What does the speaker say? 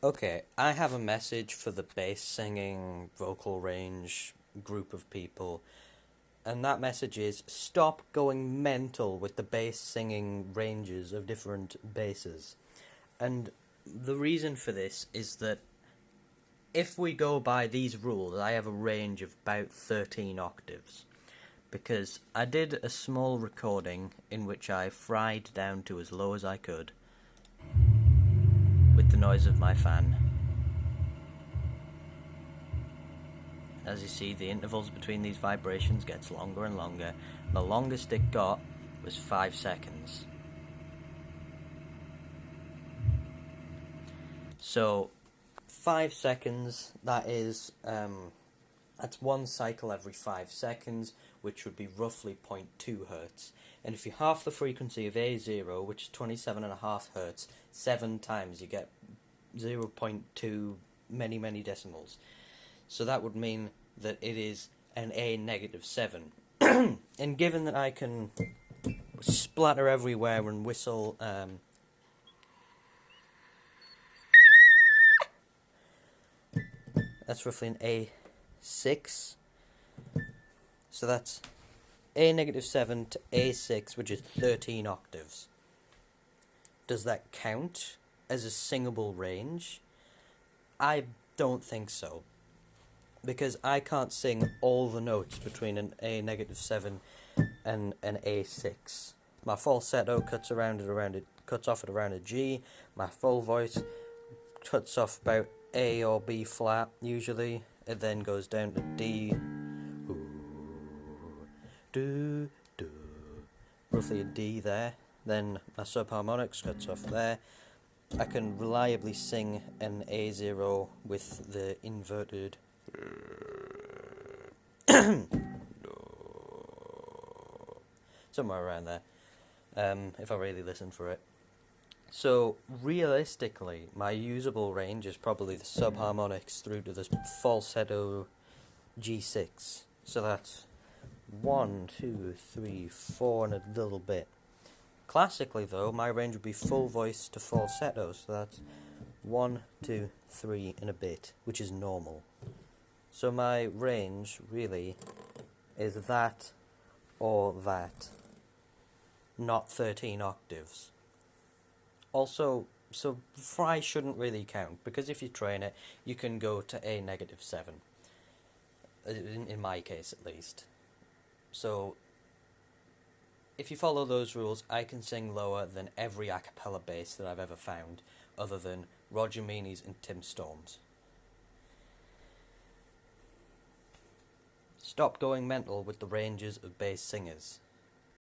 Okay, I have a message for the bass singing vocal range group of people, and that message is stop going mental with the bass singing ranges of different basses. And the reason for this is that if we go by these rules, I have a range of about 13 octaves. Because I did a small recording in which I fried down to as low as I could with the noise of my fan. As you see, the intervals between these vibrations gets longer and longer. The longest it got was 5 seconds. So, 5 seconds, that's one cycle every 5 seconds, which would be roughly 0.2 hertz. And if you half the frequency of A0, which is 27.5 hertz, 7 times, you get 0.2 many decimals. So that would mean that it is an A negative 7. And given that I can splatter everywhere and whistle that's roughly an A6. So that's A negative 7 to A6, which is 13 octaves. Does that count as a singable range? I don't think so. Because I can't sing all the notes between an A negative 7 and an A6. My falsetto cuts off at around a G. My full voice cuts off about A or B flat usually. It then goes down to D. Do, do. Roughly a D there. Then my subharmonics cuts off there. I can reliably sing an A0 with the inverted somewhere around there, if I really listen for it. So, realistically, my usable range is probably the subharmonics through to the falsetto G6. So that's 1, 2, 3, 4 and a little bit. Classically, though, my range would be full voice to falsetto, so that's 1, 2, 3 and a bit, which is normal. So my range, really, is that or that, not 13 octaves. Also, so fry shouldn't really count, because if you train it, you can go to A negative 7, in my case at least. So, if you follow those rules, I can sing lower than every a cappella bass that I've ever found, other than Roger Meany's and Tim Storm's. Stop going mental with the ranges of bass singers.